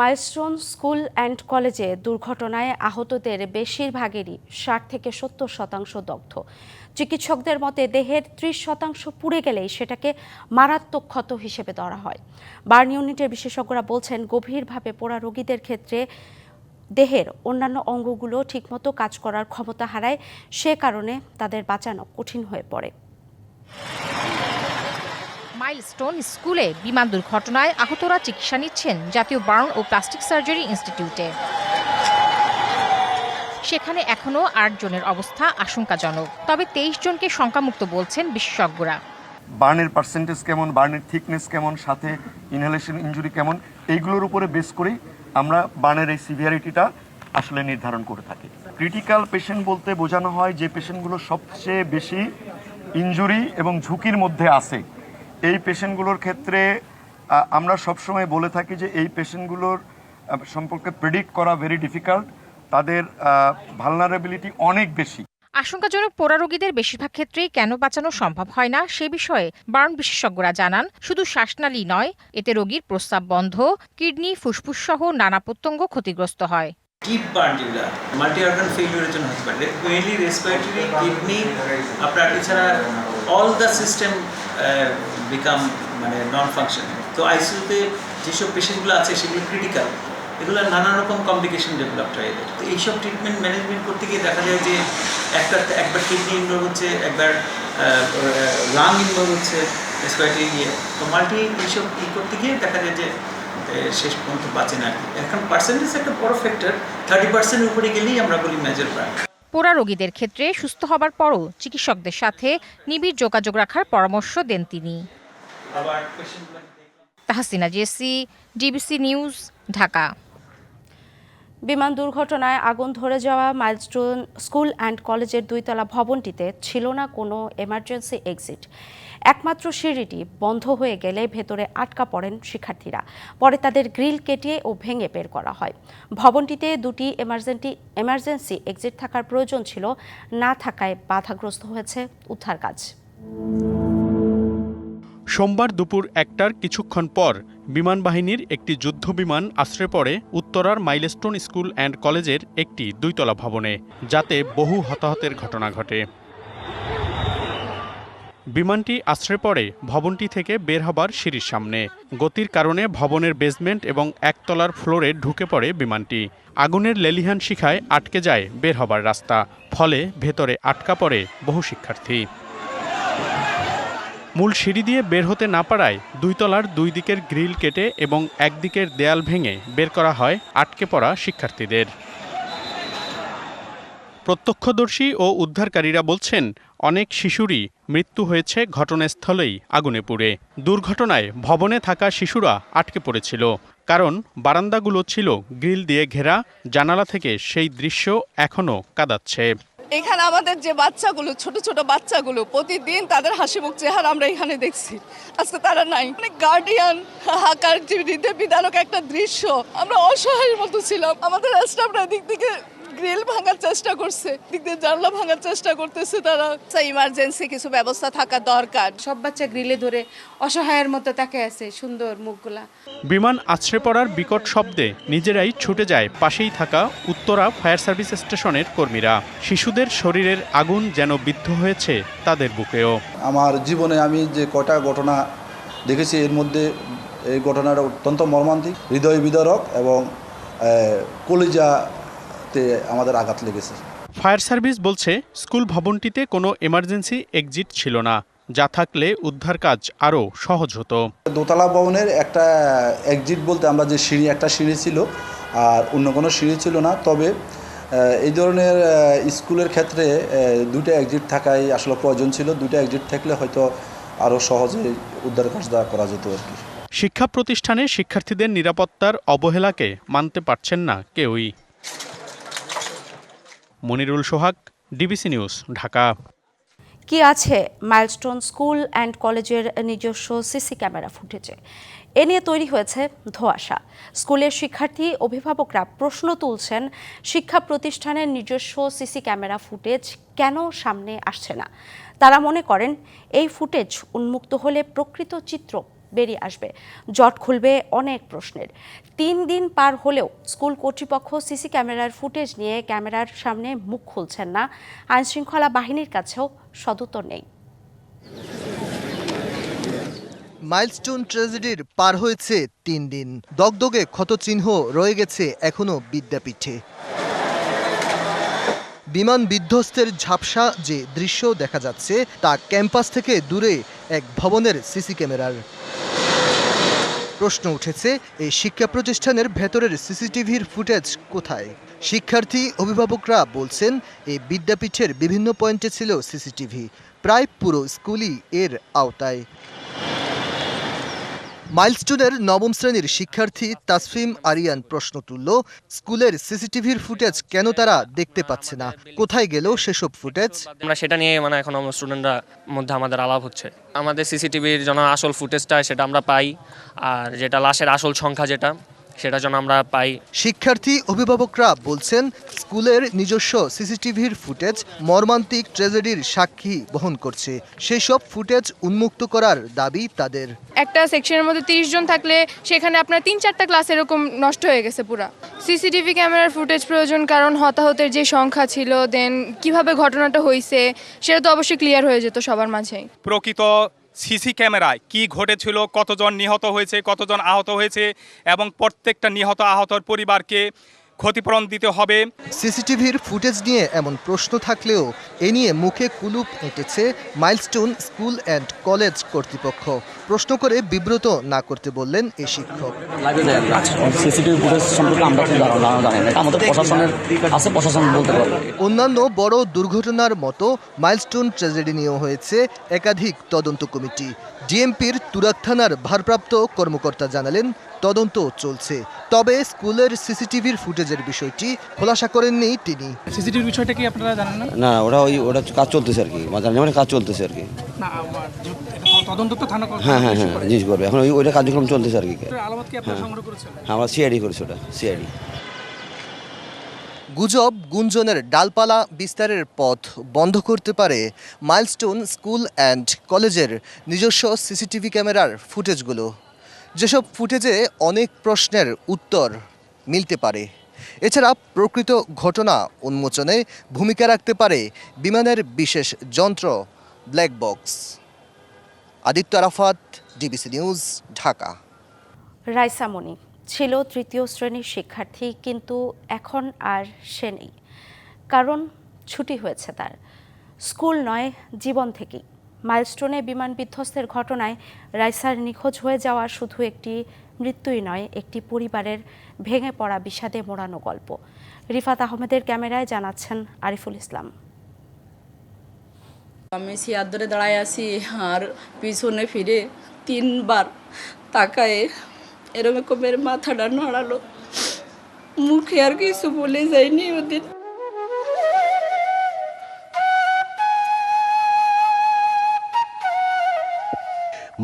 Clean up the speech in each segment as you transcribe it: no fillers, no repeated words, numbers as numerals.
Milestone school and কলেজে দুর্ঘটনায় আহতদের বেশিরভাগেরই ৬০ থেকে ৭০% দগ্ধ। চিকিৎসকদের মতে দেহের ৩০% পুড়ে গেলেই সেটাকে মারাত্মক ক্ষত হিসেবে ধরা হয়। বার্ন ইউনিটের বিশেষজ্ঞরা বলছেন, গভীরভাবে পোড়া রোগীদের ক্ষেত্রে দেহের অন্যান্য অঙ্গগুলো ঠিকমতো কাজ করার ক্ষমতা হারায়, সে কারণে তাদের বাঁচানো কঠিন হয়ে পড়ে। মাইলস্টোন স্কুলে বিমান দুর্ঘটনায় আহতরা চিকিৎসা নিচ্ছেন জাতীয় বার্ন ও প্লাস্টিক সার্জারি ইনস্টিটিউটে। সেখানে এখনও ৮ জনের অবস্থা আশঙ্কাজনক, তবে ২৩ জনকে শঙ্কামুক্ত বলছেন বিশেষজ্ঞরা। বার্নের পার্সেন্টেজ কেমন, বার্নের থিকনেস কেমন, সাথে ইনহেলেশন ইনজুরি কেমন, এইগুলোর উপরে বেস করেই আমরা বার্নের এই সিভিয়ারিটিটা আসলে নির্ধারণ করে থাকি। ক্রিটিক্যাল পেশেন্ট বলতে বোঝানো হয় যে পেশেন্টগুলো সবচেয়ে বেশি ইনজুরি এবং ঝুঁকির মধ্যে আছে। এই পেশেন্টগুলোর ক্ষেত্রে আমরা সবসময় বলে থাকি যে এই পেশেন্টগুলোর সম্পর্কে প্রেডিক্ট করা ভেরি ডিফিকাল্ট, তাদের ভালনারেবিলিটি অনেক বেশি। আশঙ্কাজনক পোড়া রোগীদের বেশিরভাগ ক্ষেত্রেই কেন বাঁচানো সম্ভব হয় না সে বিষয়ে বার্ন বিশেষজ্ঞরা জানান, শুধু শ্বাসনালী নয়, এতে রোগীর প্রস্রাব বন্ধ, কিডনি, ফুসফুস সহ নানা প্রত্যঙ্গ ক্ষতিগ্রস্ত হয়। ডিপ বার্ন যেগুলো মাল্টি অর্গান ফেলিওরের জন্য হতে পারে, মেইনলি রেসপিরেটরি, কিডনি, আপনার এছাড়া all the system become non function. তো আইসিইউতে যেসব পেশেন্টগুলো আছে সেগুলো ক্রিটিক্যাল, এগুলো নানা রকম কমপ্লিকেশন ডেভেলপ হয় এদের। তো এইসব ট্রিটমেন্ট ম্যানেজমেন্ট করতে গিয়ে দেখা যায় যে একবার কিডনি ইনভলভ হচ্ছে, একবার লাং ইনভলভ হচ্ছে রেসপিরেটরি গিয়ে, তো মাল্টি এইসব করতে গিয়ে দেখা যায় যে শেষ পর্যন্ত বাঁচে না। এখন পার্সেন্টেজ একটা বড় ফ্যাক্টর, 30% উপরে গেলেই আমরা বলি মেজর বার্ন। পোড়া রোগীদের ক্ষেত্রে সুস্থ হবার পরও চিকিৎসকদের সাথে নিবিড় যোগাযোগ রাখার পরামর্শ দেন তিনি। Tahsina Jesy, DBC news, Dhaka. বিমান দুর্ঘটনায় আগুন ধরে যাওয়া মাইলস্টোন স্কুল অ্যান্ড কলেজের ২তলা ভবনটিতে ছিল না কোনো এমার্জেন্সি এক্সিট। একমাত্র সিঁড়িটি বন্ধ হয়ে গেলে ভেতরে আটকা পড়েন শিক্ষার্থীরা। পরে তাদের গ্রিল কেটে ও ভেঙে বের করা হয়। ভবনটিতে দুটি এমার্জেন্সি এক্সিট থাকার প্রয়োজন ছিল, না থাকায় বাধাগ্রস্ত হয়েছে উদ্ধার কাজ। সোমবার দুপুর ১টার কিছুক্ষণ পর বিমান বাহিনীর একটি যুদ্ধ বিমান আশ্রয় পড়ে উত্তরার মাইলস্টোন স্কুল অ্যান্ড কলেজের একটি ২তলা ভবনে, যাতে বহু হতাহতের ঘটনা ঘটে। বিমানটি আশ্রয় পড়ে ভবনটি থেকে বের হবার সিঁড়ির সামনে। গতির কারণে ভবনের বেসমেন্ট এবং একতলার ফ্লোরে ঢুকে পড়ে বিমানটি। আগুনের লেলিহান শিখায় আটকে যায় বের হবার রাস্তা, ফলে ভেতরে আটকা পড়ে বহু শিক্ষার্থী। মূল সিঁড়ি দিয়ে বের হতে না পারায় ২তলার ২ দিকের গ্রিল কেটে এবং একদিকের দেয়াল ভেঙে বের করা হয় আটকে পড়া শিক্ষার্থীদের। প্রত্যক্ষদর্শী ও উদ্ধারকারীরা বলছেন, অনেক শিশুরই মৃত্যু হয়েছে ঘটনাস্থলেই আগুনে পুড়ে। দুর্ঘটনায় ভবনে থাকা শিশুরা আটকে পড়েছিল, কারণ বারান্দাগুলো ছিল গ্রিল দিয়ে ঘেরা। জানালা থেকে সেই দৃশ্য এখনও কাঁদাচ্ছে। এখানে আমাদের যে বাচ্চাগুলো, ছোট ছোট বাচ্চাগুলো, প্রতিদিন তাদের হাসিমুখ চেহারা আমরা এখানে দেখছি, আজকে তারা নাই। মানে গার্ডিয়ান হাকার হৃদয় বিদারক একটা দৃশ্য, আমরা অসহায়ের মতো ছিলাম। আমাদের স্টাফরা দিক থেকে গ্রিল ভাঙার চেষ্টা করছে, দিক দিয়ে জানলা ভাঙার চেষ্টা করতেছে তারা। ইমার্জেন্সি কিছু ব্যবস্থা থাকা দরকার। সব বাচ্চা গ্রিলে ধরে অসহায়ের মতো তাকে আছে, সুন্দর মুখগুলা। বিমান আছড়ে পড়ার বিকট শব্দে নিজেরাই ছুটে যায় পাশেই থাকা উত্তরা ফায়ার সার্ভিস স্টেশনের কর্মীরা। শিশুদের শরীরের আগুন যেন বিদ্ধ হয়েছে তাদের বুকেও। আমার জীবনে আমি যে কয়টা ঘটনা দেখেছি, এর মধ্যে এই ঘটনাটা অত্যন্ত মর্মান্তিক, হৃদয় বিদারক এবং কলিজাতে আমাদের আঘাত লেগেছে। ফায়ার সার্ভিস বলছে, স্কুল ভবনটিতে কোনো এমার্জেন্সি এক্সিট ছিল না, যা থাকলে উদ্ধার কাজ আরও সহজ হতো। দোতলা ভবনের একটা এক্সিট বলতে আমরা যে সিঁড়ি, একটা সিঁড়ি ছিল আর অন্য কোনো সিঁড়ি ছিল না। তবে এই ধরনের স্কুলের ক্ষেত্রে দুটো এক্সিট থাকাই আসলে প্রয়োজন ছিল। দুটো এক্সিট থাকলে হয়তো আরও সহজে উদ্ধার কাজ করা যেত আর কি। শিক্ষা প্রতিষ্ঠানে শিক্ষার্থীদের নিরাপত্তার অবহেলাকে মানতে পারছেন না কেউই। মনিরুল সোহাগ, ডিবিসি নিউজ, ঢাকা। কি আছে মাইলস্টোন স্কুল অ্যান্ড কলেজের নিজস্ব সিসি ক্যামেরা ফুটেজে? এ নিয়ে তৈরি হয়েছে ধোঁয়াশা। স্কুলের শিক্ষার্থী, অভিভাবকরা প্রশ্ন তুলছেন, শিক্ষা প্রতিষ্ঠানের নিজস্ব সিসি ক্যামেরা ফুটেজ কেন সামনে আসছে না। তারা মনে করেন, এই ফুটেজ উন্মুক্ত হলে প্রকৃত চিত্র বেরিয়ে আসবে। জট খুলবে অনেক প্রশ্নের। 3 দিন পার হলেও স্কুল কর্তৃপক্ষ সিসি ক্যামেরার ফুটেজ নিয়ে ক্যামেরার সামনে মুখ খুলছেন না। আইনশৃঙ্খলা বাহিনীর কাছেও সদুত্তর নেই। মাইলস্টোন ট্র্যাজেডির পার হয়েছে 3 দিন। দগদগে ক্ষতচিহ্ন রয়ে গেছে এখনো বিদ্যাপীঠে। বিমান বিধ্বস্তের ঝাপসা যে দৃশ্য দেখা যাচ্ছে তা ক্যাম্পাস থেকে দূরে এক ভবনের সিসি ক্যামেরার। প্রশ্ন উঠেছে, এই শিক্ষা প্রতিষ্ঠানের ভেতরের সিসিটিভির ফুটেজ কোথায়? শিক্ষার্থী অভিভাবকরা বলছেন, এই বিদ্যাপীঠের বিভিন্ন পয়েন্টে ছিল সিসিটিভি, প্রায় পুরো স্কুলই এর আওতায়। মাইলস্টোনের 9ম শ্রেণীর শিক্ষার্থী তাসফিম আরিয়ান প্রশ্ন তুলল, স্কুলের সিসিটিভির ফুটেজ কেন তারা দেখতে পাচ্ছে না? কোথায় গেল সেসব ফুটেজ? আমরা সেটা নিয়ে এখন আমার স্টুডেন্টরা মধ্যে আমাদের আলাপ হচ্ছে। আমাদের সিসিটিভির যেন আসল ফুটেজটা সেটা আমরা পাই, আর যেটা লাশের আসল সংখ্যা সেটা যেন আমরা পাই। শিক্ষার্থী অভিভাবকরা বলছেন, স্কুলের নিজস্ব সিসিটিভির ফুটেজ মর্মান্তিক ট্র্যাজেডির সাক্ষী বহন করছে। সেই সব ফুটেজ উন্মুক্ত করার দাবি তাদের। একটা সেকশনের মধ্যে 30 জন থাকলে সেখানে আপনার 3-4টা ক্লাস এরকম নষ্ট হয়ে গেছে পুরা। সিসিটিভি ক্যামেরার ফুটেজ প্রয়োজন, কারণ হতাহতের যে সংখ্যা ছিল, দেন কিভাবে ঘটনাটা হয়েছে সেটা তো অবশ্যই ক্লিয়ার হয়ে যেত সবার মাঝেই। প্রকৃত সিসি ক্যামেরায় কি ঘটেছিল, কতজন নিহত হয়েছে, কতজন আহত হয়েছে, এবং প্রত্যেকটা নিহত আহতর পরিবারকে ক্ষতিপূরণ দিতে হবে। সিসিটিভির ফুটেজ নিয়ে এমন প্রশ্ন থাকলেও এ নিয়ে মুখে কুলুপ এঁটেছে মাইলস্টোন স্কুল অ্যান্ড কলেজ কর্তৃপক্ষ। প্রশ্ন করে বিব্রত না করতে বললেন এই শিক্ষক। অন্যান্য বড় দুর্ঘটনার মতো মাইলস্টোন ট্র্যাজেডি নিয়েও হয়েছে একাধিক তদন্ত কমিটি। ডিএমপির তুরাগ থানার ভারপ্রাপ্ত কর্মকর্তা জানালেন, তদন্ত চলছে। তবে স্কুলের সিসিটিভির ফুটেজের বিষয়টি খোলাসা করেননি তিনি। সিসিটিভির বিষয়টা কি আপনারা জানেন না? না, ওটা কাজ চলতেছে আর কি, মানে কাজ চলতেছে আর কি। না, তদন্ত তো থানা হ্যাঁ জিজ্ঞেস করবে, এখন ওইটা কার্যক্রম চলতেছে আর কি। আলামত কি আপনারা সংগ্রহ করেছেন? আমরা সিআইডি করেছি, ওটা সিআইডি। গুজব গুঞ্জনের ডালপালা বিস্তারের পথ বন্ধ করতে পারে মাইলস্টোন স্কুল অ্যান্ড কলেজের নিজস্ব সিসিটিভি ক্যামেরার ফুটেজগুলো, যেসব ফুটেজে অনেক প্রশ্নের উত্তর মিলতে পারে। এছাড়া প্রকৃত ঘটনা উন্মোচনে ভূমিকা রাখতে পারে বিমানের বিশেষ যন্ত্র black box. Aditya Arafat, DBC news, Dhaka. Raisa Moni ছিল 3য় শ্রেণীর শিক্ষার্থী, কিন্তু এখন আর সে নেই, কারণ ছুটি হয়েছে তার। স্কুল নয়, জীবন থেকেই। মাইলস্টোনে বিমান বিধ্বস্তের ঘটনায় রাইসার নিখোঁজ হয়ে যাওয়া শুধু একটি মৃত্যুই নয়, একটি পরিবারের ভেঙে পড়া বিষাদে মোড়ানো গল্প। রিফাত আহমেদের ক্যামেরায় জানাচ্ছেন আরিফুল ইসলাম। আমি চেয়ার ধরে দাঁড়ায় আছি, আর পিছনে ফিরে 3বার তাকায় এরকম মেরে মাথাটা নাড়ালো। মুখে আর কিছু বলে যায়নি ওদের।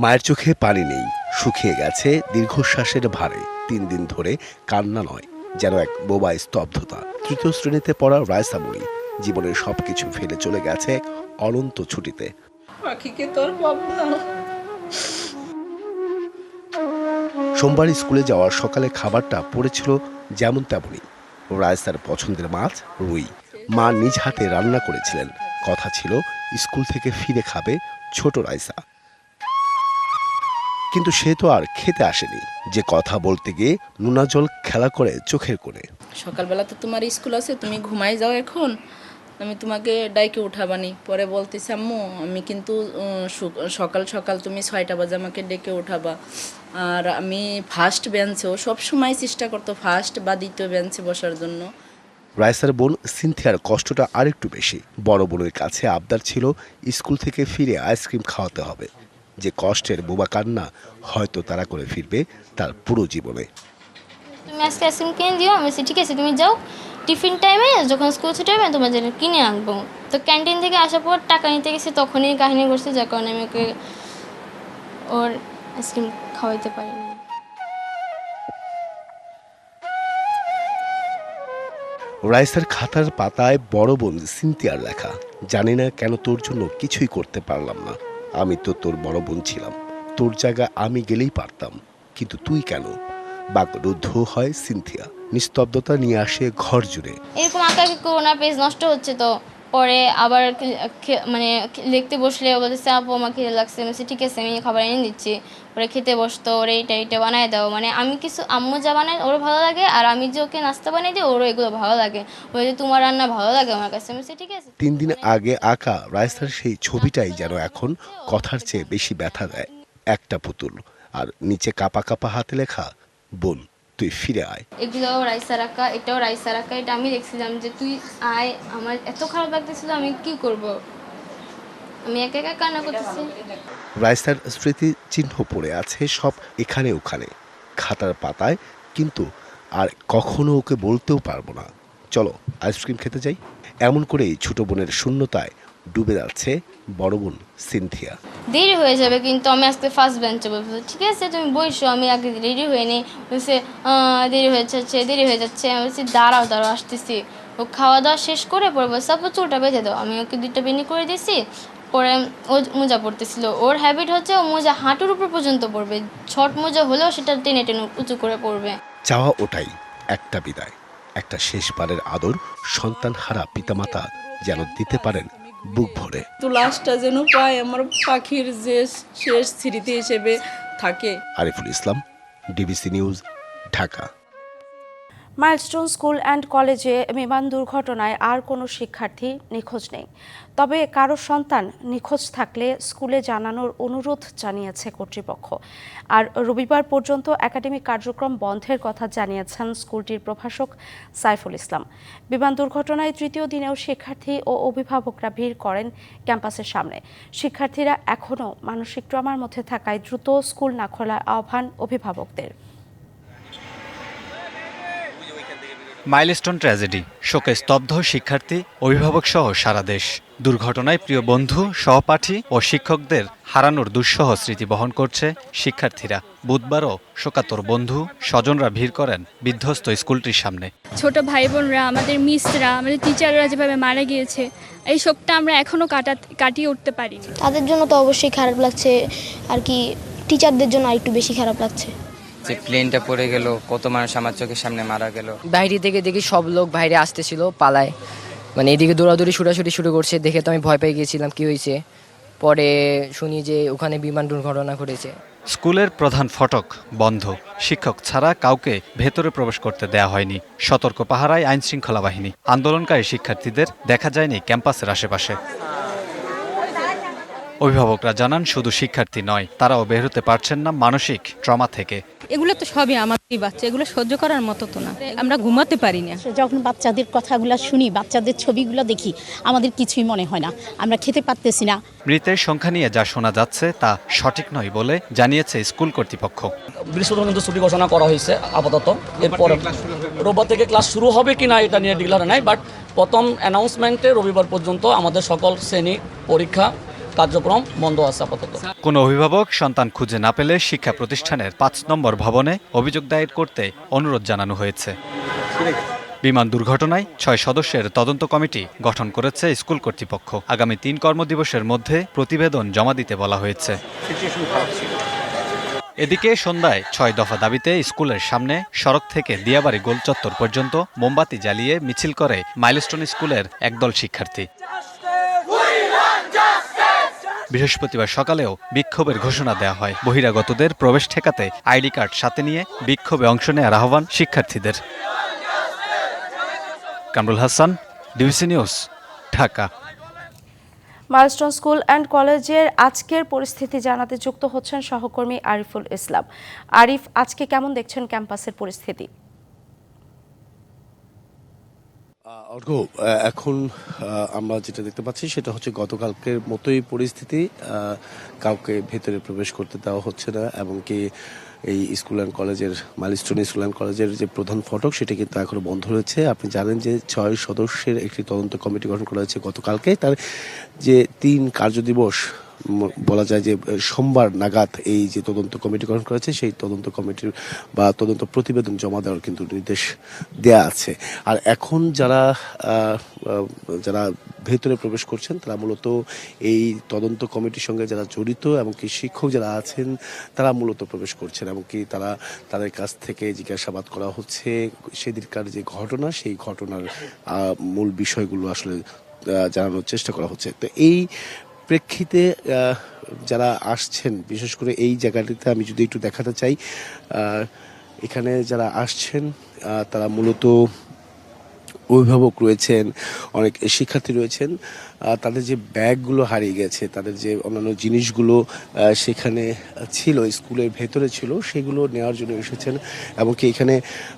মায়ের চোখে পানি নেই, শুকিয়ে গেছে দীর্ঘশ্বাসের ভারে। 3 দিন ধরে কান্না নয়, যেন এক বোবা স্তব্ধতা। 3য় শ্রেণীতে পড়া রাইসা মনি জীবনের সবকিছু ফেলে চলে গেছে এক অনন্ত ছুটিতে। পাখিকে তোর পাবো না। সোমবার স্কুলে যাওয়ার সকালে খাবারটা পড়েছিল যেমন তেমনই। রাইসার পছন্দের মাছ রুই। মা নিজ হাতে রান্না করেছিলেন। কথা ছিল স্কুল থেকে ফিরে খাবে ছোট রাইসা, কিন্তু সে তো আর খেতে আসেনি। যে কথা বলতে গিয়ে নোনা জল খেলা করে চোখের কোণে। সকালবেলা তো তোমার স্কুল আছে, তুমি ঘুমাই যাও, এখন আমি তোমাকে ডাইকে উঠাবানি। পরে বলতেছি, আম্মু আমি কিন্তু সকাল সকাল তুমি 6টা বাজে আমাকে ডেকে উঠাবা। আর আমি ফার্স্ট বেঞ্চেও সবসময় চেষ্টা করতো ফার্স্ট বা 2য় বেঞ্চে বসার জন্য। রাইসার বোন সিনথিয়ার কষ্টটা আরেকটু বেশি। বড় বোনের কাছে আবদার ছিল স্কুল থেকে ফিরে আইসক্রিম খাওয়াতে হবে। যে কষ্টের বোবা কান্না হয়তো তারা করে ফিরবে তার পুরো জীবনে। তুমি আজকে আইসক্রিম কিনে দিও। আমি ঠিক আছে, তুমি যাও, টিফিন টাইমে যখন স্কুল ছুটি হবে তোমার জন্য কিনে আনবো। তো ক্যান্টিন থেকে আসার পর টাকা নিতে গেছি, তখনই কাহিনী করছে, যার কারণে আমি ওকে ওর আইসক্রিম খাওয়াইতে পারিনি। রাইসার খাতার পাতায় বড় বোন সিনথিয়ার লেখা, জানি না কেন তোর জন্য কিছুই করতে পারলাম না। আমি তো তোর বড় বোন ছিলাম, তোর জায়গা আমি গেলেই পারতাম, কিন্তু তুই কেন? বাকরুদ্ধ হয় সিনথিয়া। নিস্তব্ধতা নিয়ে আসে ঘর জুড়ে। এরকম আঁকাকে করোনা পেজ নষ্ট হচ্ছে, তো পরে আবার মানে লিখতে বসলে বলতেছে আপু আমার খিদে লাগছে, আমি বলছি ঠিক আছে আমি খাবার এনে দিচ্ছি। পরে খেতে বসতো, ওর এইটা বানায় দাও, মানে আমি কিছু আম্মু যা বানায় ওরও ভালো লাগে, আর আমি যে ওকে নাস্তা বানিয়ে দিই ওরও এগুলো ভালো লাগে। বলে যে তোমার রান্না ভালো লাগে আমার কাছে, আমি বলছি ঠিক আছে। 3 দিন আগে আঁকা রাইসার সেই ছবিটাই যেন এখন কথার চেয়ে বেশি ব্যথা দেয়। একটা পুতুল আর নিচে কাপা কাপা হাতে লেখা, বোন তুই ফিরে আয়। এগুলোও রাইসার আঁকা, এটাও রাইসার আঁকা। এটা আমি দেখছিলাম যে তুই আয়, আমার এত খারাপ লাগতেছিল, আমি কি করব, আমি একা একা কান্না করতেছি। রাইসার স্মৃতি চিহ্ন পড়ে আছে সব এখানে ওখানে খাতার পাতায়, কিন্তু আর কখনো ওকে বলতেও পারবো না চলো আইসক্রিম খেতে যাই। এমন করেই ছোট বোনের শূন্যতায় ডুবে যাচ্ছে বড় বোন সিনথিয়া। দেরি হয়ে যাবে, কিন্তু আমি আজকে ফার্স্ট বেঞ্চে বসবো। ঠিক আছে তুমি বসো, আমি আগে রেডি হয়ে নিই। বলছে দেরি হয়ে যাচ্ছে। আমি বলছি দাঁড়াও আসতেছি। ও খাওয়া দাওয়া শেষ করে পরে বলছে আপু চুলটা বেঁধে দাও। আমি ওকে 2টা বেনি করে দিয়েছি। পরে ও মোজা পরতেছিল, ওর হ্যাবিট হচ্ছে ও মোজা হাঁটুর উপর পর্যন্ত পরবে, ছট মোজা হলেও সেটা টেনে উঁচু করে পরবে। চাওয়া ওটাই, একটা বিদায়, একটা শেষবারের আদর সন্তান হারা পিতামাতা যেন দিতে পারেন বুক ভরে। তো লাস্টটা যেন পায় আমার পাখির যে শেষ স্মৃতি হিসেবে থাকে। Ariful Islam, DBC news, Dhaka. Milestone school and কলেজে বিমান দুর্ঘটনায় আর কোনো শিক্ষার্থী নিখোঁজ নেই। তবে কারো সন্তান নিখোঁজ থাকলে স্কুলে জানানোর অনুরোধ জানিয়েছে কর্তৃপক্ষ। আর রবিবার পর্যন্ত একাডেমিক কার্যক্রম বন্ধের কথা জানিয়েছেন স্কুলটির প্রভাষক সাইফুল ইসলাম। বিমান দুর্ঘটনায় 3য় দিনেও শিক্ষার্থী ও অভিভাবকরা ভিড় করেন ক্যাম্পাসের সামনে। শিক্ষার্থীরা এখনও মানসিক ট্রমার মধ্যে থাকায় দ্রুত স্কুল না খোলার আহ্বান অভিভাবকদের। মাইলস্টোন ট্র্যাজেডি, শোকে স্তব্ধ শিক্ষার্থী, অভিভাবক সহ সারা দেশ। দুর্ঘটনায় প্রিয় বন্ধু, সহপাঠী ও শিক্ষকদের হারানোর দুঃসহ স্মৃতি বহন করছে শিক্ষার্থীরা। বুধবারও শোকাতর বন্ধু, স্বজনরা ভিড় করেন বিধ্বস্ত স্কুলটির সামনে। ছোট ভাই বোনরা, আমাদের মিসরা, আমাদের টিচাররা যেভাবে মারা গিয়েছে, এই শোকটা আমরা এখনো কাটিয়ে উঠতে পারি। তাদের জন্য তো অবশ্যই খারাপ লাগছে, আর কি টিচারদের জন্য আরেকটু বেশি খারাপ লাগছে। যে প্লেনটা পড়ে গেল, কত মানুষ আমার চোখের সামনে মারা গেল। বাইরে থেকে দেখি সব লোক বাইরে আসতেছিল পালায়, মানে এদিকে দৌড়াদৌড়ি ছুটাছুটি শুরু করছে। দেখে তো আমি ভয় পেয়ে গিয়েছিলাম কি হয়েছে। পরে শুনি যে ওখানে বিমান দুর্ঘটনা ঘটেছে। স্কুলের প্রধান ফটক বন্ধ, শিক্ষক ছাড়া কাউকে ভেতরে প্রবেশ করতে দেয়া হয়নি। সতর্ক পাহারায় আইন শৃঙ্খলা বাহিনী। আন্দোলনকারী শিক্ষার্থীদের দেখা যায়নি ক্যাম্পাসের আশেপাশে। অভিভাবকরা জানান শুধু শিক্ষার্থী নয়, তারাও বের হতে পারছেন না মানসিক ট্রমা থেকে। এগুলো তো সবই আমাদেরই বাচ্চা, এগুলো সহ্য করার মতো তো না, আমরা ঘুমাতে পারি না। যখন বাচ্চাদের কথাগুলো শুনি, বাচ্চাদের ছবিগুলো দেখি, আমাদের কিছুই মনে হয় না, আমরা খেতে পারতেছি না। মৃতের সংখ্যা নিয়ে যা শোনা যাচ্ছে তা সঠিক নয় বলে জানিয়েছে স্কুল কর্তৃপক্ষ। বৃহস্পতিবার কিন্তু ছুটি ঘোষণা করা হয়েছে আপাতত। এরপর রোববার থেকে ক্লাস শুরু হবে কিনা এটা নিয়ে ডিক্লার নাই, বাট প্রথম অ্যানাউন্সমেন্টে রবিবার পর্যন্ত আমাদের সকল শ্রেণী পরীক্ষা কার্যক্রম বন্ধ আছে আপাতত। কোনো অভিভাবক সন্তান খুঁজে না পেলে শিক্ষা প্রতিষ্ঠানের 5 নম্বর ভবনে অভিযোগ দায়ের করতে অনুরোধ জানানো হয়েছে। বিমান দুর্ঘটনায় 6 সদস্যের তদন্ত কমিটি গঠন করেছে স্কুল কর্তৃপক্ষ। আগামী 3 কর্মদিবসের মধ্যে প্রতিবেদন জমা দিতে বলা হয়েছে। এদিকে সন্ধ্যায় 6 দফা দাবিতে স্কুলের সামনে সড়ক থেকে দিয়াবাড়ি গোল চত্বর পর্যন্ত মোমবাতি জ্বালিয়ে মিছিল করে মাইলস্টোন স্কুলের একদল শিক্ষার্থী। বৃহস্পতিবার সকালেও বিক্ষোভের ঘোষণা দেওয়া হয়। বহিরাগতদের প্রবেশ ঠেকাতে আইডি কার্ড সাথে নিয়ে বিক্ষোভে অংশ নেওয়ার আহ্বান শিক্ষার্থীদের। Kamrul Hasan, DBC news, Dhaka. Milestone school and কলেজের আজকের পরিস্থিতি জানাতে যুক্ত হচ্ছেন সহকর্মী আরিফুল ইসলাম। আরিফ, আজকে কেমন দেখছেন ক্যাম্পাসের পরিস্থিতি? এখন আমরা যেটা দেখতে পাচ্ছি সেটা হচ্ছে গতকালকের মতোই পরিস্থিতি। কাউকে ভেতরে প্রবেশ করতে দেওয়া হচ্ছে না, এবং কি এই স্কুল অ্যান্ড কলেজের মাইলস্টোন স্কুল অ্যান্ড কলেজের যে প্রধান ফটক সেটি কিন্তু এখনো বন্ধ রয়েছে। আপনি জানেন যে 6 সদস্যের একটি তদন্ত কমিটি গঠন করা হয়েছে গতকালকে। তার যে 3 কার্যদিবস বলা যায় যে সোমবার নাগাদ এই যে তদন্ত কমিটি গঠন করেছে সেই তদন্ত কমিটির বা তদন্ত প্রতিবেদন জমা দেওয়ার কিন্তু নির্দেশ দেয়া আছে। আর এখন যারা ভেতরে প্রবেশ করছেন তারা মূলত এই তদন্ত কমিটির সঙ্গে যারা জড়িত এমনকি শিক্ষক যারা আছেন তারা মূলত প্রবেশ করছেন, এমনকি তাদের কাছ থেকে জিজ্ঞাসাবাদ করা হচ্ছে সেদিনকার যে ঘটনা সেই ঘটনার মূল বিষয়গুলো আসলে জানানোর চেষ্টা করা হচ্ছে। তো এই প্রেক্ষিতে যারা আসছেন, বিশেষ করে এই জায়গাটিতে আমি যদি একটু দেখাতে চাই, এখানে যারা আসছেন তারা মূলত অভিভাবক রয়েছেন, অনেক শিক্ষার্থী রয়েছেন, তাদের যে ব্যাগগুলো হারিয়ে গেছে, তাদের যে অন্যান্য জিনিসগুলো সেখানে ছিল, স্কুলের ভেতরে ছিল, সেগুলো নেওয়ার জন্য এসেছেন। এমনকি এখানে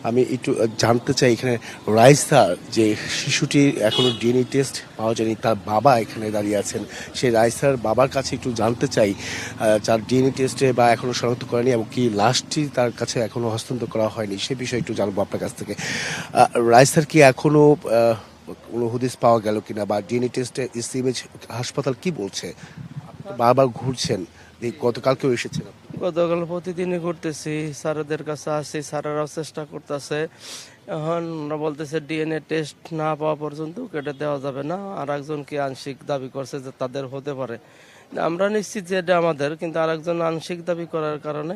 আমি একটু জানতে চাই, এখানে রাইসা যে শিশুটির এখনও ডিএনএ টেস্ট পাওয়া যায়নি, তার বাবা এখানে দাঁড়িয়ে আছেন, সেই রাইসার বাবার কাছে একটু জানতে চাই যার ডিএনএ টেস্টে বা এখনও শনাক্ত করেনি, এমনকি লাশটি তার কাছে এখনও হস্তান্তর করা হয়নি, সে বিষয়ে একটু জানবো আপনার কাছ থেকে। রাইসার কি এখনও কোনো হদিস পাওয়া গেল কিনা, বা ডিএনএ টেস্টে ইসিএমএইচ হাসপাতাল কি বলছে? বারবার ঘুরছেন, গতকালকেও এসেছেন। গতকাল প্রতিদিনই ঘুরতেছি, স্যারদের কাছে আসছি, স্যারেরাও চেষ্টা করতেছে। এখন ওরা বলতেছে ডিএনএ টেস্ট না পাওয়া পর্যন্ত কেটে দেওয়া যাবে না। আর একজনকে আংশিক দাবি করছে যে তাদের হতে পারে, আমরা নিশ্চিত যে এটা আমাদের, কিন্তু আর একজন আংশিক দাবি করার কারণে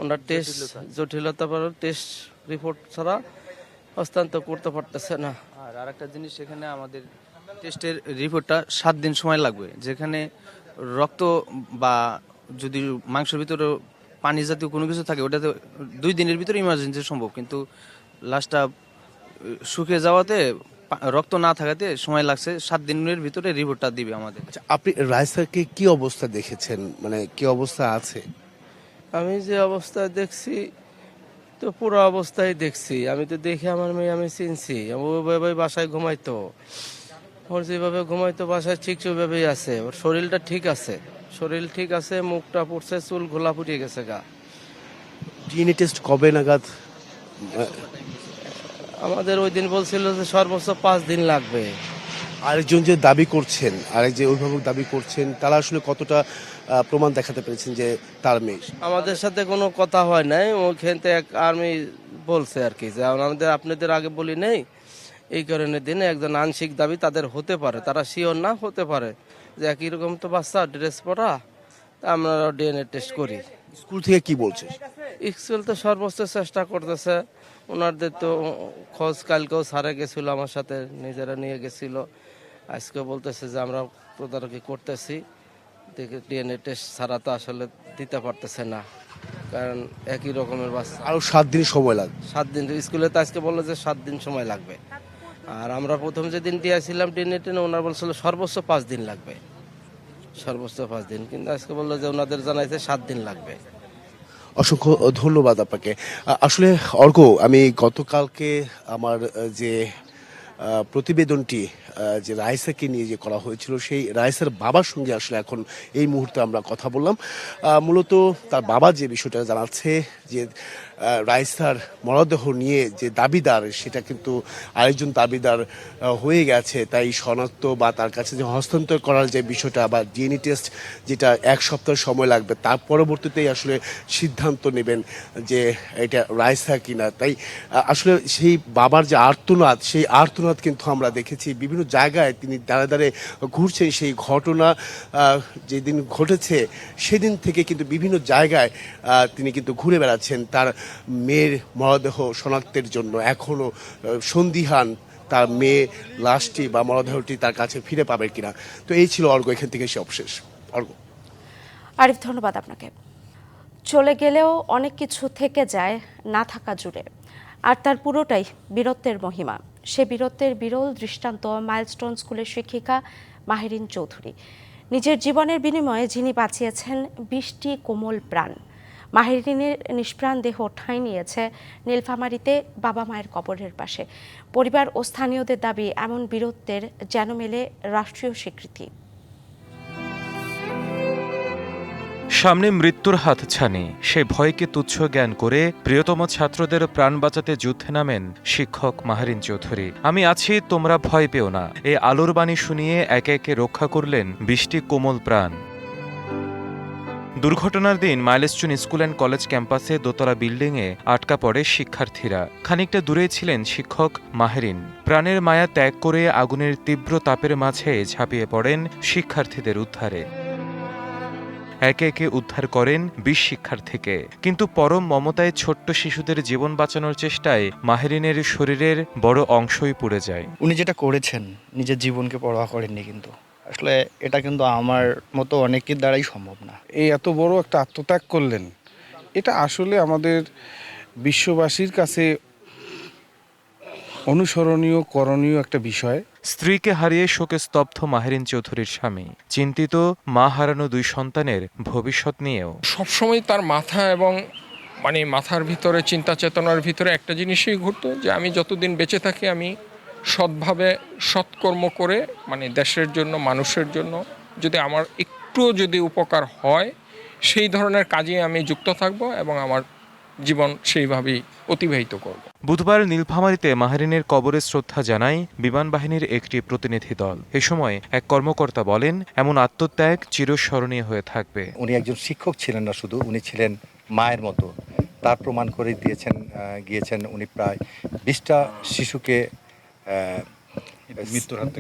ওনারা টেস্ট জটিলতা টেস্ট রিপোর্ট ছাড়া হস্তান্তর করতে পারতেছে না। আর আরেকটা জিনিস, এখানে আমাদের টেস্টের রিপোর্টটা 7 দিন সময় লাগবে, যেখানে রক্ত বা যদি মাংসের ভিতরে পানি জাতীয় কোনো কিছু থাকে ওটাতে 2 দিনের ভিতরে ইমার্জেন্সি সম্ভব, কিন্তু লাশটা শুকিয়ে যাওয়াতে রক্ত না থাকাতে সময় লাগছে। 7 দিনের ভিতরে রিপোর্টটা দিবে আমাদের। আচ্ছা, আপনি রাইসাকে কি অবস্থা দেখেছেন, মানে কি অবস্থা আছে? আমি যে অবস্থায় দেখছি তো পুরো অবস্থায় দেখছি, আমি তো দেখে আমার মেয়ে আমি চিনছি, ওইভাবে বাসায় ঘুমাইতো, ওর যেভাবে ঘুমাইতো বাসায় ঠিক সেভাবেই আছে, ওর শরীরটা ঠিক আছে, শরীর ঠিক আছে, মুখটা পড়ছে, চুল ঘোলা ফুটিয়ে গেছে গা। ডিএনএ টেস্ট কবে নাগাদ? আমাদের ওই দিন বলছিল যে সর্বোচ্চ 5 দিন লাগবে। আরেকজন যে দাবি করছেন, আরেক যে অভিভাবক দাবি করছেন, তারা আসলে কতটা প্রমাণ দেখাতে পেরেছেন যে তার মেয়ে? আমাদের সাথে কোনো কথা হয় নাই, ওখান থেকে এক আর্মি বলছে আর কি যে আপনাদের আগে বলি নেই, এই কারণে দিনে একজন আংশিক দাবি তাদের হতে পারে, তারা শিওর না হতে পারে যে একই রকম তো বাচ্চা ড্রেস পরা, আমরা ডিএনএ টেস্ট করি। স্কুল থেকে কি বলছে? স্কুল তো সর্বোচ্চ চেষ্টা করতেছে, ওনাদের তো খোঁজ কালকেও সারে গেছিল, আমার সাথে নিজেরা নিয়ে গেছিল, আজকে বলতেছে যে আমরা তদারকি করতেছি, দেখে ডিএনএ টেস্ট ছাড়া তো আসলে দিতে পারতেছে না, কারণ একই রকমের বাচ্চা। আরো 7 দিন সময় লাগবে। 7 দিন স্কুলে তো আজকে বললো যে 7 দিন সময় লাগবে, আর আমরা প্রথম যেদিন দিয়েছিলাম ডিএনএ টেনে ওনার বলছিল সর্বোচ্চ 5 দিন লাগবে, সর্বোচ্চ 5 দিন, কিন্তু আজকে বললো যে ওনাদের জানাইছে 7 দিন লাগবে। অসংখ্য ধন্যবাদ আপনাকে। আসলে অর্ক, আমি গতকালকে আমার যে প্রতিবেদনটি যে রাইসাকে নিয়ে যে করা হয়েছিল, সেই রাইসার বাবার সঙ্গে আসলে এখন এই মুহূর্তে আমরা কথা বললাম। মূলত তার বাবা যে বিষয়টা জানাচ্ছে যে রাইসার মরদেহ নিয়ে যে দাবিদার, সেটা কিন্তু আরেকজন দাবিদার হয়ে গেছে, তাই শনাক্ত বা তার কাছে যে হস্তান্তর করার যে বিষয়টা বা ডিএনএ টেস্ট যেটা 1 সপ্তাহ সময় লাগবে, তার পরবর্তীতেই আসলে সিদ্ধান্ত নেবেন যে এটা রাইসা কিনা। তাই আসলে সেই বাবার যে আর্তনাদ, সেই আর্তনাদ কিন্তু আমরা দেখেছি বিভিন্ন জায়গায়, তিনি দাঁড়ে দাঁড়ে ঘুরছেন। সেই ঘটনা যেদিন ঘটেছে সেদিন থেকে কিন্তু বিভিন্ন জায়গায় তিনি কিন্তু ঘুরে বেড়াচ্ছেন তার মেয়ের মরদেহ শনাক্তের জন্য। এখনও সন্দিহান তার মেয়ে লাশটি বা মরদেহটি তার কাছে ফিরে পাবে কিনা। তো এই ছিল অর্ঘ্য, এখান থেকে সবশেষ। অর্ঘ্য। আরিফ, ধন্যবাদ আপনাকে। চলে গেলেও অনেক কিছু থেকে যায় না থাকা জুড়ে, আর তার পুরোটাই বীরত্বের মহিমা। সে বীরত্বের বিরল দৃষ্টান্ত মাইলস্টোন স্কুলের শিক্ষিকা মাহেরিন চৌধুরী। নিজের জীবনের বিনিময়ে যিনি বাঁচিয়েছেন 20টি কোমল প্রাণ। মাহেরিনের নিষ্প্রাণ দেহ ঠাঁই নিয়েছে নীলফামারীতে বাবা মায়ের কবরের পাশে। পরিবার ও স্থানীয়দের দাবি, এমন বীরত্বের যেন মেলে রাষ্ট্রীয় স্বীকৃতি। সামনে মৃত্যুর হাতছানি, সে ভয়কে তুচ্ছ জ্ঞান করে প্রিয়তম ছাত্রদের প্রাণ বাঁচাতে যুদ্ধে নামেন শিক্ষক মাহেরিন চৌধুরী। আমি আছি, তোমরা ভয় পেও না, এই আলোর বাণী শুনিয়ে একে একে রক্ষা করলেন 20টি কোমল প্রাণ। দুর্ঘটনার দিন মাইলস্টোন স্কুল অ্যান্ড কলেজ ক্যাম্পাসে দোতলা বিল্ডিংয়ে আটকা পড়ে শিক্ষার্থীরা। খানিকটা দূরেই ছিলেন শিক্ষক মাহেরিন। প্রাণের মায়া ত্যাগ করে আগুনের তীব্র তাপের মাঝে ঝাঁপিয়ে পড়েন শিক্ষার্থীদের উদ্ধারে। একে একে উদ্ধার করেন 20 শিক্ষার্থীকে। কিন্তু পরম মমতায় ছোট্ট শিশুদের জীবন বাঁচানোর চেষ্টায় মাহেরিনের শরীরের বড় অংশই পুড়ে যায়। উনি যেটা করেছেন, নিজের জীবনকে পরোয়া করেননি, কিন্তু আসলে এটা কিন্তু আমার মতো অনেকের দ্বারাই সম্ভব না। এই এত বড় একটা আত্মত্যাগ করলেন, এটা আসলে আমাদের বিশ্ববাসীর কাছে অনুসরণীয় করণীয় একটা বিষয়। স্ত্রীকে হারিয়ে শোকে স্তব্ধ মাহেরিন চৌধুরীর স্বামী চিন্তিত মা হারানো 2 সন্তানের ভবিষ্যৎ নিয়েও। সবসময় তার মাথা এবং মাথার ভিতরে, চিন্তা চেতনার ভিতরে একটা জিনিসই ঘুরতো যে আমি যতদিন বেঁচে থাকি আমি সৎভাবে সৎকর্ম করে দেশের জন্য, মানুষের জন্য যদি আমার একটু যদি উপকার হয় সেই ধরনের কাজে আমি যুক্ত থাকব এবং আমার জীবন সেইভাবেই অতিবাহিত করব। বুধবার নীলফামারীতে মাহেরিনের কবরে শ্রদ্ধা জানায় বিমান বাহিনীর একটি প্রতিনিধি দল। এ সময় এক কর্মকর্তা বলেন, এমন আত্মত্যাগ চিরস্মরণীয় হয়ে থাকবে। উনি একজন শিক্ষক ছিলেন না শুধু, উনি ছিলেন মায়ের মতো। তার প্রমাণ করে গিয়েছেন উনি প্রায় 20টা শিশুকে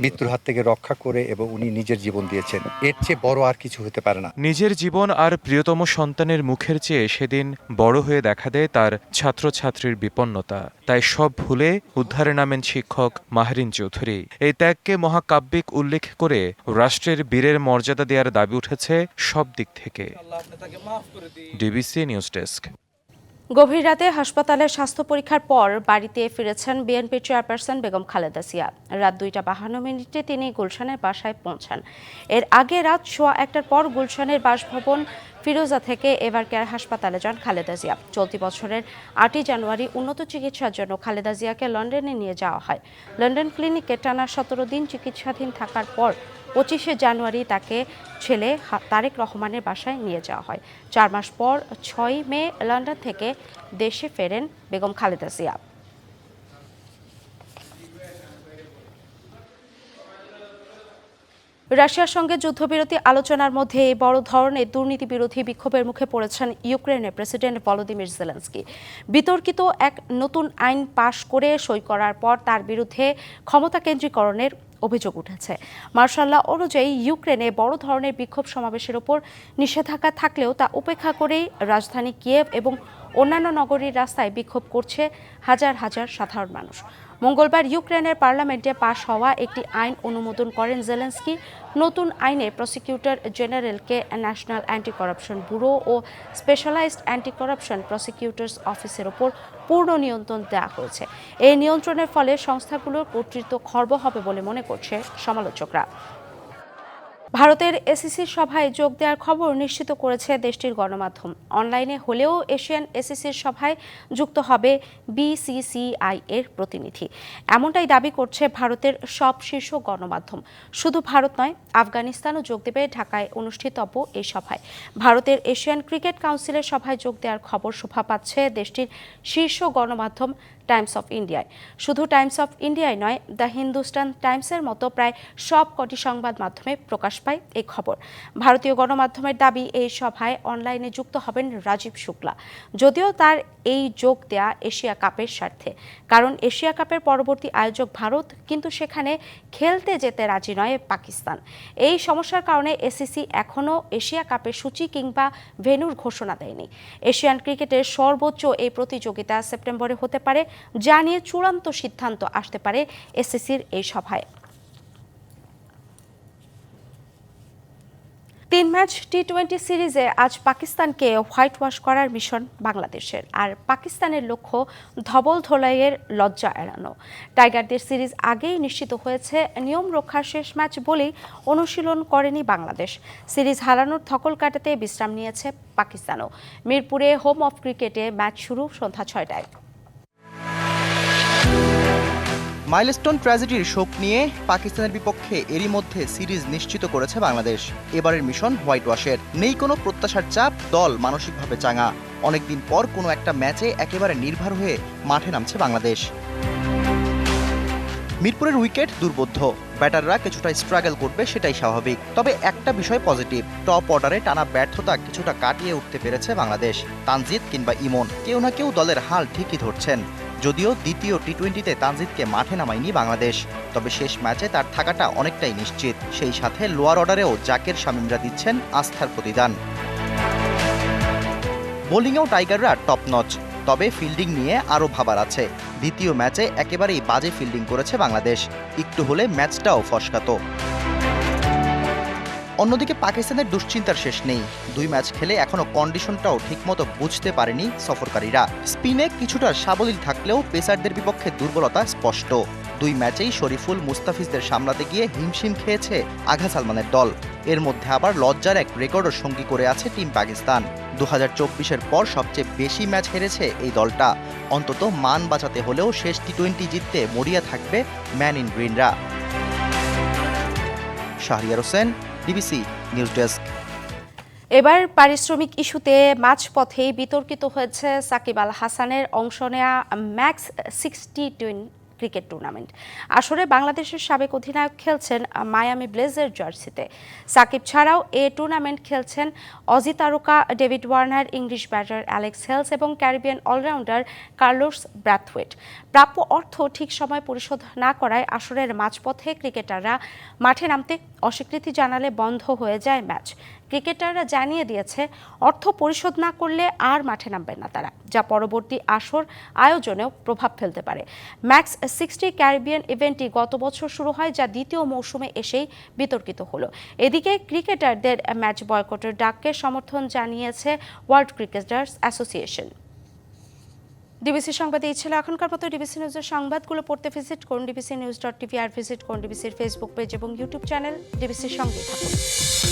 মৃত্যুর হাত থেকে রক্ষা করে, এবং উনি নিজের জীবন দিয়েছেন। এর চেয়ে বড় আর কিছু হতে পারে না। নিজের জীবন আর প্রিয়তম সন্তানের মুখের চেয়ে সেদিন বড় হয়ে দেখা দেয় তার ছাত্রছাত্রীর বিপন্নতা। তাই সব ভুলে উদ্ধারে নামেন শিক্ষক মাহেরিন চৌধুরী। এই ত্যাগকে মহাকাব্যিক উল্লেখ করে রাষ্ট্রের বীরের মর্যাদা দেওয়ার দাবি উঠেছে সব দিক থেকে। DBC news desk. গভীর রাতে হাসপাতালের স্বাস্থ্য পরীক্ষার পর বাড়িতে ফিরেছেন বিএনপি চেয়ারপারসন বেগম খালেদা জিয়া। রাত 2:52 তিনি গুলশানের বাসায় পৌঁছান। এর আগে রাত 1:15 পর গুলশানের বাসভবন ফিরোজা থেকে এভার কেয়ার হাসপাতালে যান খালেদা জিয়া। চলতি বছরের 8 জানুয়ারি উন্নত চিকিৎসার জন্য খালেদা জিয়াকে লন্ডনে নিয়ে যাওয়া হয়। লন্ডন ক্লিনিকে টানা 17 দিন চিকিৎসাধীন থাকার পর 25 জানুয়ারি তাকে ছেলে তারেক রহমানের বাসায় নিয়ে যাওয়া হয়। 4 মাস পর 6 মে লন্ডন থেকে দেশে ফেরেন বেগম খালেদা জিয়া। রাশিয়ার সঙ্গে যুদ্ধবিরতি আলোচনার মধ্যে বড় ধরনের দুর্নীতি বিরোধী বিক্ষোভের মুখে পড়েছেন ইউক্রেনের প্রেসিডেন্ট ভলোদিমির জেলেনস্কি। বিতর্কিত এক নতুন আইন পাশ করে সই করার পর তার বিরুদ্ধে ক্ষমতা কেন্দ্রীকরণের অভিযোগ উঠেছে। মার্শাল ল অনুযায়ী ইউক্রেনে বড় ধরনের বিক্ষোভ সমাবেশের ওপর নিষেধাজ্ঞা থাকলেও তা উপেক্ষা করেই রাজধানী কিয়েভ এবং অন্যান্য নগরীর রাস্তায় বিক্ষোভ করছে হাজার হাজার সাধারণ মানুষ। মঙ্গলবার ইউক্রেনের পার্লামেন্টে পাশ হওয়া একটি আইন অনুমোদন করেন জেলেনস্কি। নতুন আইনে প্রসিকিউটর জেনারেলকে ন্যাশনাল অ্যান্টি করাপশন ব্যুরো ও স্পেশালাইজড অ্যান্টি করাপশন প্রসিকিউটর্স অফিসের ওপর পূর্ণ নিয়ন্ত্রণ দেওয়া হয়েছে। এই নিয়ন্ত্রণের ফলে সংস্থাগুলোর কর্তৃত্ব খর্ব হবে বলে মনে করছে সমালোচকরা। ভারতের এসিসির সভায় যোগ দেওয়ার খবর নিশ্চিত করেছে দেশটির গণমাধ্যম। অনলাইনে হলেও এশিয়ান এসিসির সভায় যুক্ত হবে বিসিসিআই এর প্রতিনিধি, এমনটাই দাবি করছে ভারতের সব শীর্ষ গণমাধ্যম। শুধু ভারত নয়, আফগানিস্তানও যোগ দেবে ঢাকায় অনুষ্ঠিতব্য এই সভায়। ভারতের এশিয়ান ক্রিকেট কাউন্সিলের সভায় যোগ দেওয়ার খবর শোভা পাচ্ছে দেশটির শীর্ষ গণমাধ্যম টাইমস অফ ইন্ডিয়ায়। শুধু টাইমস অফ ইন্ডিয়ায় নয়, দ্য হিন্দুস্তান টাইমসের মতো প্রায় সব কটি সংবাদ মাধ্যমে প্রকাশ পায় এই খবর। ভারতীয় গণমাধ্যমের দাবি, এই সভায় অনলাইনে যুক্ত হবেন রাজীব শুক্লা। যদিও তার এই যোগ দেয়া এশিয়া কাপের স্বার্থে, কারণ এশিয়া কাপের পরবর্তী আয়োজক ভারত, কিন্তু সেখানে খেলতে যেতে রাজি নয় পাকিস্তান। এই সমস্যার কারণে এসিসি এখনও এশিয়া কাপের সূচি কিংবা ভেন্যুর ঘোষণা দেয়নি। এশিয়ান ক্রিকেটের সর্বোচ্চ এই প্রতিযোগিতা সেপ্টেম্বরে হতে পারে, যা নিয়ে চূড়ান্ত সিদ্ধান্ত আসতে পারে এসিসির এই সভায়। 3 ম্যাচ টি-20 সিরিজে আজ পাকিস্তানকে হোয়াইট ওয়াশ করার মিশন বাংলাদেশের। আর পাকিস্তানের লক্ষ্য ধবল ধোলাইয়ের লজ্জা এড়ানো। টাইগারদের সিরিজ আগেই নিশ্চিত হয়েছে, নিয়ম রক্ষার শেষ ম্যাচ বলেই অনুশীলন করেনি বাংলাদেশ। সিরিজ হারানোর ধকল কাটাতে বিশ্রাম নিয়েছে পাকিস্তানও। মিরপুরে হোম অফ ক্রিকেটে ম্যাচ শুরু সন্ধ্যা 6টায়। মাইলস্টোন ট্র্যাজেডির শোক নিয়ে পাকিস্তানের বিপক্ষে এরই মধ্যে সিরিজ নিশ্চিত করেছে বাংলাদেশ। এবারের মিশন হোয়াইট ওয়াশের। নেই কোনো প্রত্যাশার চাপ, দল মানসিকভাবে চাঙা। অনেকদিন পর কোনো একটা ম্যাচে একেবারে নির্ভর হয়ে মাঠে নামছে বাংলাদেশ। মিরপুরের উইকেট দুর্বোধ্য, ব্যাটাররা কিছুটা স্ট্রাগল করবে সেটাই স্বাভাবিক। তবে একটা বিষয় পজিটিভ, টপ অর্ডারে টানা ব্যর্থতা কিছুটা কাটিয়ে উঠতে পেরেছে বাংলাদেশ। তানজিদ কিংবা ইমন কেউ না কেউ দলের হাল ঠিকই ধরছেন। যদিও দ্বিতীয় টি-20তে তানজিদকে মাঠে নামায়নি বাংলাদেশ, তবে শেষ ম্যাচে তার থাকাটা অনেকটাই নিশ্চিত। সেই সাথে লোয়ার অর্ডারেও জাকের শামীমরা দিচ্ছেন আস্থার প্রতিদান। বোলিংয়েও টাইগাররা টপ নচ, তবে ফিল্ডিং নিয়ে আরও ভাবার আছে। দ্বিতীয় ম্যাচে একেবারেই বাজে ফিল্ডিং করেছে বাংলাদেশ, একটু হলে ম্যাচটাও ফসকাতো। অন্যদিকে পাকিস্তানের দুশ্চিন্তার শেষ নেই। 2 ম্যাচ খেলে এখনও কন্ডিশনটাও ঠিকমতো বুঝতে পারেনি সফরকারীরা। স্পিনে কিছুটা সাবলীল থাকলেও পেসারদের বিপক্ষে দুর্বলতা স্পষ্ট। 2 ম্যাচেই শরীফুল মুস্তাফিজদের সামলাতে গিয়ে হিমশিম খেয়েছে আগা সালমানের দল। এর মধ্যে আবার লজ্জার এক রেকর্ডও সঙ্গী করে আছে টিম পাকিস্তান। 2024-এর পর সবচেয়ে বেশি ম্যাচ হেরেছে এই দলটা। অন্তত মান বাঁচাতে হলেও শেষ টি-20 জিততে মরিয়া থাকবে ম্যান ইন গ্রিনরা। Shahriar Hossain, DBC news desk. এবার পারিশ্রমিক ইস্যুতে মাঝপথেই বিতর্কিত হয়েছে সাকিব আল হাসানের অংশ নেয়া ম্যাক্স 60 ক্রিকেট টুর্নামেন্ট। আসরে বাংলাদেশের সাবেক অধিনায়ক খেলছেন মায়ামি ব্লেজের জার্সিতে। সাকিব ছাড়াও এ টুর্নামেন্ট খেলছেন অজি তারকা David Warner, English batter Alex Hales এবং ক্যারিবিয়ান অলরাউন্ডার কার্লোস ব্র্যাথওয়েট। প্রাপ্য অর্থ ঠিক সময় পরিশোধ না করায় আসরের মাঝপথে ক্রিকেটাররা মাঠে নামতে অস্বীকৃতি জানালে বন্ধ হয়ে যায় ম্যাচ। ক্রিকেটাররা জানিয়ে দিয়েছে অর্থ পরিশোধ না করলে আর মাঠে নামবেন না তারা, যা পরবর্তী আসর আয়োজনেও প্রভাব ফেলতে পারে। ম্যাক্স 60 ক্যারিবিয়ান ইভেন্টটি গত বছর শুরু হয়, যা দ্বিতীয় মৌসুমে এসেই বিতর্কিত হলো। এদিকে ক্রিকেটারদের ম্যাচ বয়কটের ডাককে সমর্থন জানিয়েছে ওয়ার্ল্ড ক্রিকেটার্স অ্যাসোসিয়েশন। ডিবিসি সংবাদে এই ছিল এখনকার মতো। ডিবিসি নিউজের সংবাদগুলো পড়তে ভিজিট করুন dbcnews.tv আর ভিজিট করুন ডিবিসির ফেসবুক পেজ এবং ইউটিউব চ্যানেল। ডিবিসির সঙ্গে থাকুন।